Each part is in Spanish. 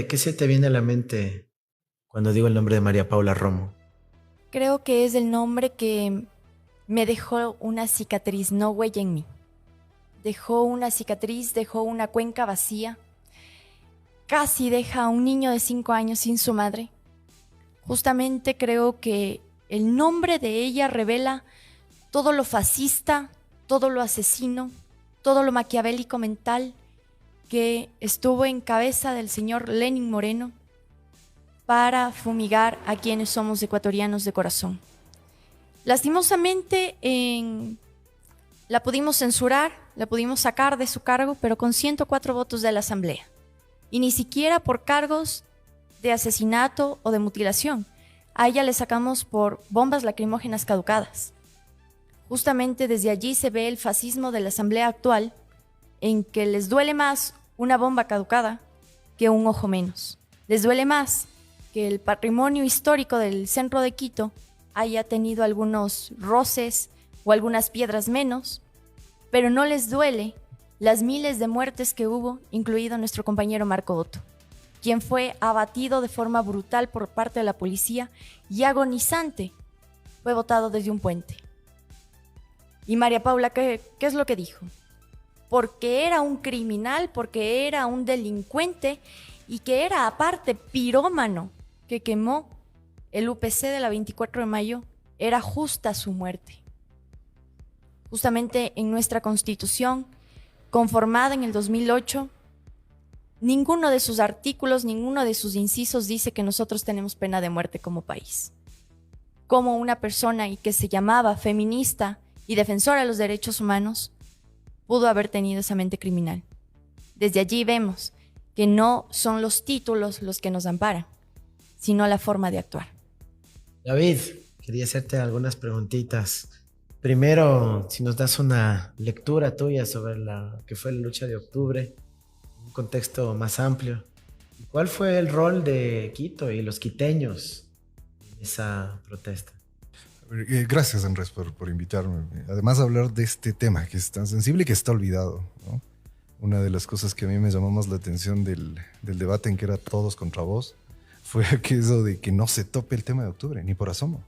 qué se te viene a la mente cuando digo el nombre de María Paula Romo? Creo que es el nombre que me dejó una cicatriz, no huella en mí. Dejó una cicatriz, dejó una cuenca vacía. Casi deja a un niño de 5 años sin su madre. Justamente creo que el nombre de ella revela todo lo fascista, todo lo asesino, todo lo maquiavélico mental que estuvo en cabeza del señor Lenin Moreno para fumigar a quienes somos ecuatorianos de corazón. Lastimosamente la pudimos censurar, la pudimos sacar de su cargo, pero con 104 votos de la Asamblea. Y ni siquiera por cargos de asesinato o de mutilación. A ella le sacamos por bombas lacrimógenas caducadas. Justamente desde allí se ve el fascismo de la Asamblea actual, en que les duele más una bomba caducada que un ojo menos. Les duele más que el patrimonio histórico del centro de Quito haya tenido algunos roces o algunas piedras menos, pero no les duele las miles de muertes que hubo, incluido nuestro compañero Marco Otto, quien fue abatido de forma brutal por parte de la policía y agonizante fue botado desde un puente. Y María Paula, ¿qué es lo que dijo? Porque era un criminal, porque era un delincuente y que era aparte pirómano que quemó el UPC de la 24 de mayo, era justa su muerte. Justamente en nuestra Constitución, conformada en el 2008, ninguno de sus artículos, ninguno de sus incisos dice que nosotros tenemos pena de muerte como país. Como una persona y que se llamaba feminista y defensora de los derechos humanos pudo haber tenido esa mente criminal. Desde allí vemos que no son los títulos los que nos amparan, sino la forma de actuar. David, quería hacerte algunas preguntitas. Primero, si nos das una lectura tuya sobre la que fue la lucha de octubre, un contexto más amplio. ¿Cuál fue el rol de Quito y los quiteños en esa protesta? Gracias, Andrés, por invitarme. Además, hablar de este tema que es tan sensible y que está olvidado, ¿no? Una de las cosas que a mí me llamó más la atención del debate en que era todos contra vos fue aquello de que no se tope el tema de octubre, ni por asomo.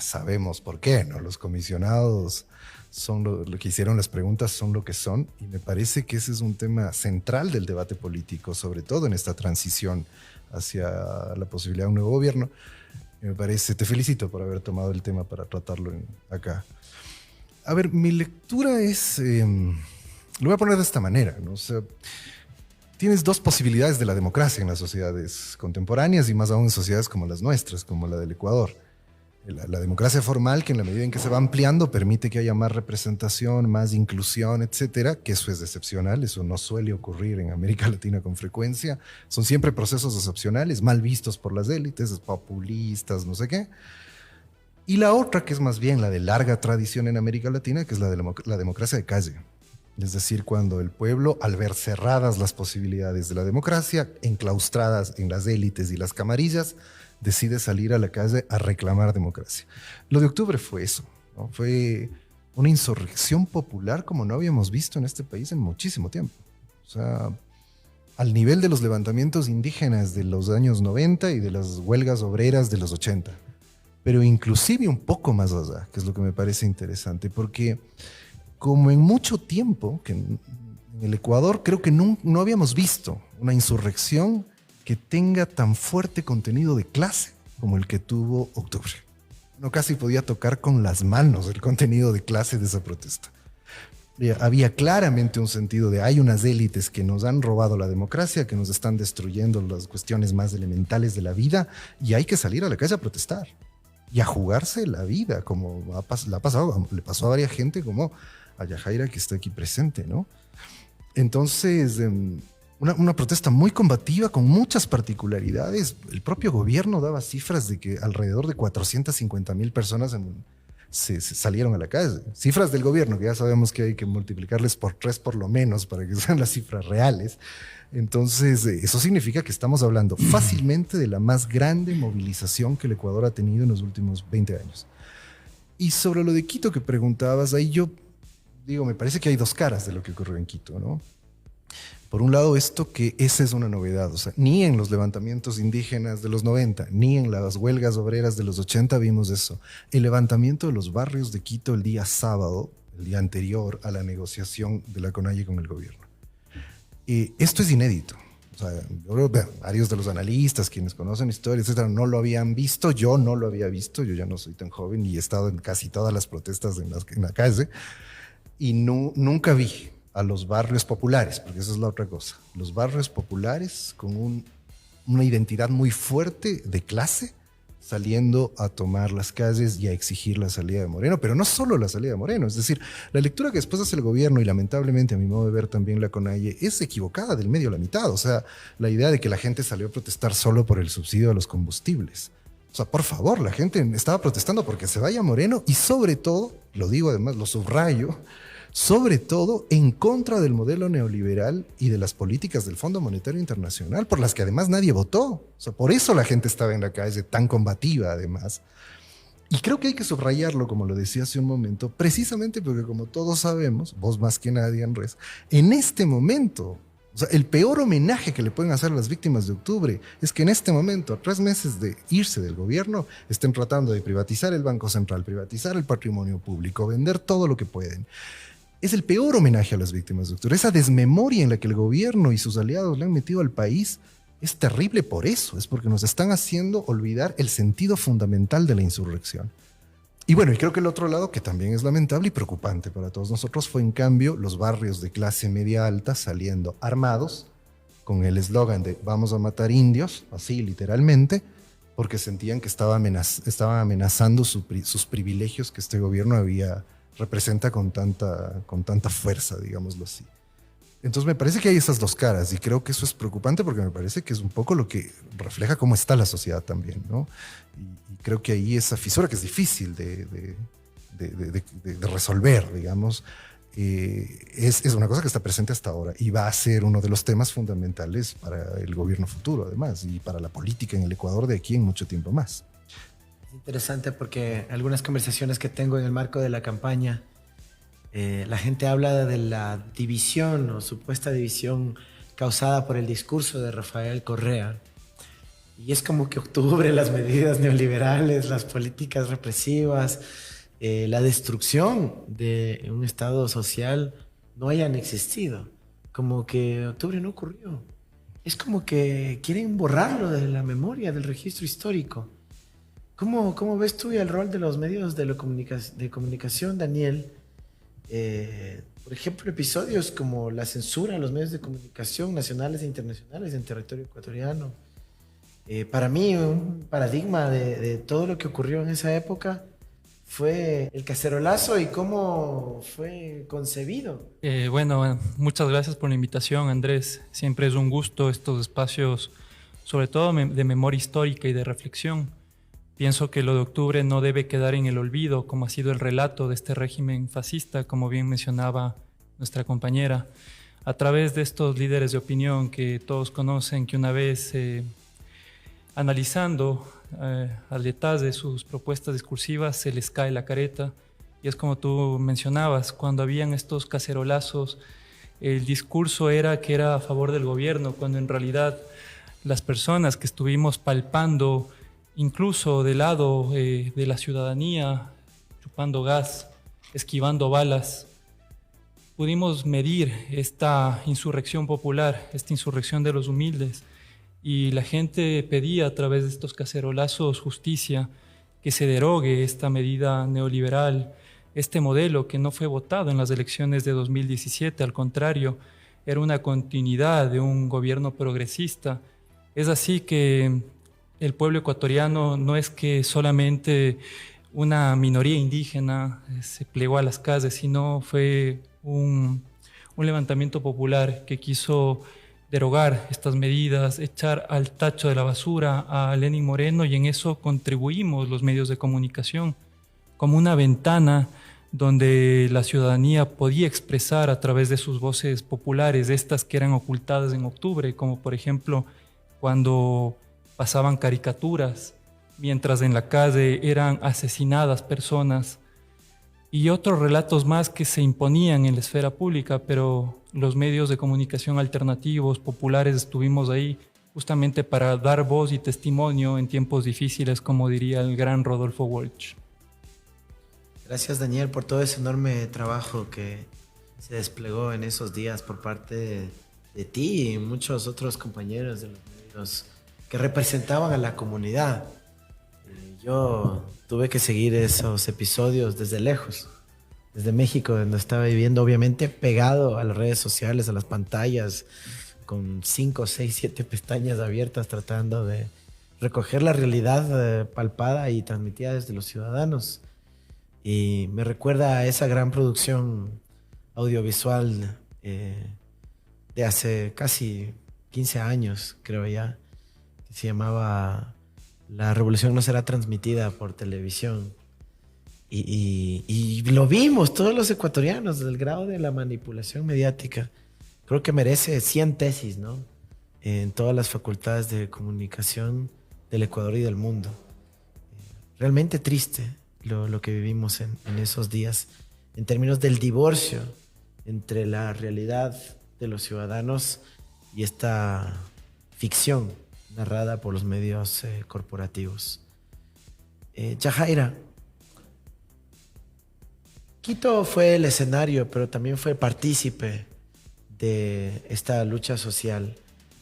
Sabemos por qué, ¿no? Los comisionados son lo que hicieron las preguntas, son lo que son, y me parece que ese es un tema central del debate político, sobre todo en esta transición hacia la posibilidad de un nuevo gobierno. Me parece, te felicito por haber tomado el tema para tratarlo acá. A ver, mi lectura es, lo voy a poner de esta manera, ¿no? O sea, tienes dos posibilidades de la democracia en las sociedades contemporáneas y más aún en sociedades como las nuestras, como la del Ecuador. La democracia formal, que en la medida en que se va ampliando permite que haya más representación, más inclusión, etcétera, que eso es excepcional, eso no suele ocurrir en América Latina con frecuencia. Son siempre procesos excepcionales, mal vistos por las élites, populistas, no sé qué. Y la otra, que es más bien la de larga tradición en América Latina, que es la de la democracia de calle. Es decir, cuando el pueblo, al ver cerradas las posibilidades de la democracia, enclaustradas en las élites y las camarillas, decide salir a la calle a reclamar democracia. Lo de octubre fue eso, ¿no? Fue una insurrección popular como no habíamos visto en este país en muchísimo tiempo. O sea, al nivel de los levantamientos indígenas de los años 90 y de las huelgas obreras de los 80. Pero inclusive un poco más allá, que es lo que me parece interesante, porque como en mucho tiempo, que en el Ecuador creo que no habíamos visto una insurrección que tenga tan fuerte contenido de clase como el que tuvo octubre. No casi podía tocar con las manos el contenido de clase de esa protesta. Había claramente un sentido de hay unas élites que nos han robado la democracia, que nos están destruyendo las cuestiones más elementales de la vida y hay que salir a la calle a protestar y a jugarse la vida, como le pasó a varias gente como a Yajaira que está aquí presente, ¿no? Entonces, una protesta muy combativa con muchas particularidades. El propio gobierno daba cifras de que alrededor de 450,000 personas se salieron a la calle. Cifras del gobierno, que ya sabemos que hay que multiplicarles por 3 por lo menos para que sean las cifras reales. Entonces, eso significa que estamos hablando fácilmente de la más grande movilización que el Ecuador ha tenido en los últimos 20 años. Y sobre lo de Quito que preguntabas, ahí yo digo, me parece que hay dos caras de lo que ocurrió en Quito, ¿no? Por un lado, esto que esa es una novedad, o sea, ni en los levantamientos indígenas de los 90, ni en las huelgas obreras de los 80 vimos eso. El levantamiento de los barrios de Quito el día sábado, el día anterior a la negociación de la CONAIE con el gobierno. Esto es inédito. O sea, yo creo que varios de los analistas, quienes conocen historia, etcétera, no lo habían visto. Yo no lo había visto. Yo ya no soy tan joven y he estado en casi todas las protestas en la calle. Y nunca vi a los barrios populares, porque esa es la otra cosa. Los barrios populares con una identidad muy fuerte de clase, saliendo a tomar las calles y a exigir la salida de Moreno, pero no solo la salida de Moreno, es decir, la lectura que después hace el gobierno y lamentablemente a mi modo de ver también la CONAIE es equivocada del medio a la mitad, o sea, la idea de que la gente salió a protestar solo por el subsidio a los combustibles. O sea, por favor, la gente estaba protestando porque se vaya Moreno y sobre todo, lo digo además, lo subrayo, sobre todo en contra del modelo neoliberal y de las políticas del Fondo Monetario Internacional, por las que además nadie votó. O sea, por eso la gente estaba en la calle tan combativa además. Y creo que hay que subrayarlo, como lo decía hace un momento, precisamente porque como todos sabemos, vos más que nadie, Andrés, en este momento, o sea, el peor homenaje que le pueden hacer a las víctimas de octubre es que en este momento, a 3 meses de irse del gobierno, estén tratando de privatizar el Banco Central, privatizar el patrimonio público, vender todo lo que pueden. Es el peor homenaje a las víctimas de octubre. Esa desmemoria en la que el gobierno y sus aliados le han metido al país es terrible por eso. Es porque nos están haciendo olvidar el sentido fundamental de la insurrección. Y bueno, y creo que el otro lado, que también es lamentable y preocupante para todos nosotros, fue en cambio los barrios de clase media alta saliendo armados con el eslogan de vamos a matar indios, así literalmente, porque sentían que estaba amenazando sus privilegios que este gobierno representa con tanta fuerza, digámoslo así. Entonces me parece que hay esas dos caras y creo que eso es preocupante porque me parece que es un poco lo que refleja cómo está la sociedad también, ¿no? Y creo que ahí esa fisura que es difícil de resolver, digamos, es una cosa que está presente hasta ahora y va a ser uno de los temas fundamentales para el gobierno futuro, además, y para la política en el Ecuador de aquí en mucho tiempo más. Es interesante porque algunas conversaciones que tengo en el marco de la campaña, la gente habla de la división o supuesta división causada por el discurso de Rafael Correa. Y es como que octubre, las medidas neoliberales, las políticas represivas, la destrucción de un Estado social no hayan existido. Como que octubre no ocurrió. Es como que quieren borrarlo de la memoria, del registro histórico. ¿Cómo ves tú el rol de los medios de comunicación, Daniel? Por ejemplo, episodios como la censura a los medios de comunicación nacionales e internacionales en territorio ecuatoriano. Para mí, un paradigma de todo lo que ocurrió en esa época fue el cacerolazo y cómo fue concebido. Bueno, muchas gracias por la invitación, Andrés. Siempre es un gusto estos espacios, sobre todo de memoria histórica y de reflexión. Pienso que lo de octubre no debe quedar en el olvido, como ha sido el relato de este régimen fascista, como bien mencionaba nuestra compañera, a través de estos líderes de opinión que todos conocen, que una vez analizando al detalle sus propuestas discursivas se les cae la careta. Y es como tú mencionabas, cuando habían estos cacerolazos, el discurso era que era a favor del gobierno, cuando en realidad las personas que estuvimos palpando incluso del lado de la ciudadanía, chupando gas, esquivando balas, pudimos medir esta insurrección popular, esta insurrección de los humildes, y la gente pedía a través de estos cacerolazos justicia, que se derogue esta medida neoliberal, este modelo que no fue votado en las elecciones de 2017, al contrario, era una continuidad de un gobierno progresista. Es así que el pueblo ecuatoriano no es que solamente una minoría indígena se plegó a las calles, sino fue un levantamiento popular que quiso derogar estas medidas, echar al tacho de la basura a Lenín Moreno, y en eso contribuimos los medios de comunicación como una ventana donde la ciudadanía podía expresar a través de sus voces populares, estas que eran ocultadas en octubre, como por ejemplo cuando pasaban caricaturas, mientras en la calle eran asesinadas personas. y otros relatos más que se imponían en la esfera pública, pero los medios de comunicación alternativos, populares, estuvimos ahí justamente para dar voz y testimonio en tiempos difíciles, como diría el gran Rodolfo Walsh. Gracias, Daniel, por todo ese enorme trabajo que se desplegó en esos días por parte de ti y muchos otros compañeros de los medios que representaban a la comunidad. Yo tuve que seguir esos episodios desde lejos, desde México, donde estaba viviendo, obviamente pegado a las redes sociales, a las pantallas, con 5, 6, 7 pestañas abiertas, tratando de recoger la realidad palpada y transmitida desde los ciudadanos. Y me recuerda a esa gran producción audiovisual de hace casi 15 años, creo ya, que se llamaba La Revolución no será transmitida por televisión. Y lo vimos todos los ecuatorianos, del grado de la manipulación mediática. Creo que merece 100 tesis, ¿no? En todas las facultades de comunicación del Ecuador y del mundo. Realmente triste lo que vivimos en esos días, en términos del divorcio entre la realidad de los ciudadanos y esta ficción narrada por los medios corporativos. Yajaira, Quito fue el escenario, pero también fue partícipe de esta lucha social.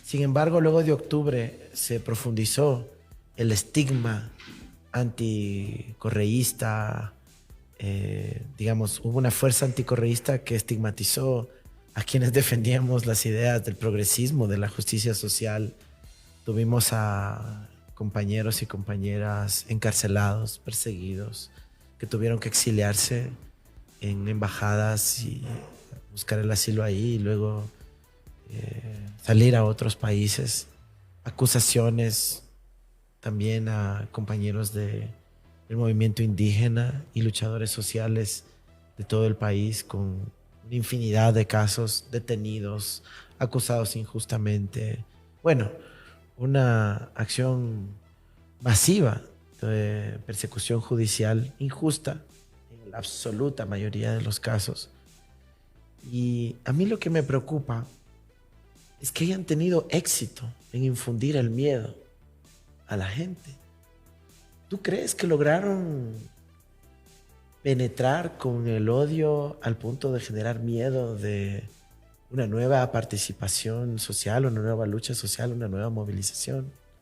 Sin embargo, luego de octubre se profundizó el estigma anticorreísta, digamos, hubo una fuerza anticorreísta que estigmatizó a quienes defendíamos las ideas del progresismo, de la justicia social. Tuvimos a compañeros y compañeras encarcelados, perseguidos, que tuvieron que exiliarse en embajadas y buscar el asilo ahí y luego salir a otros países. Acusaciones también a compañeros del movimiento indígena y luchadores sociales de todo el país, con una infinidad de casos, detenidos, acusados injustamente. Bueno, una acción masiva de persecución judicial injusta en la absoluta mayoría de los casos. Y a mí lo que me preocupa es que hayan tenido éxito en infundir el miedo a la gente. ¿Tú crees que lograron penetrar con el odio al punto de generar miedo de una nueva participación social, una nueva lucha social, una nueva movilización?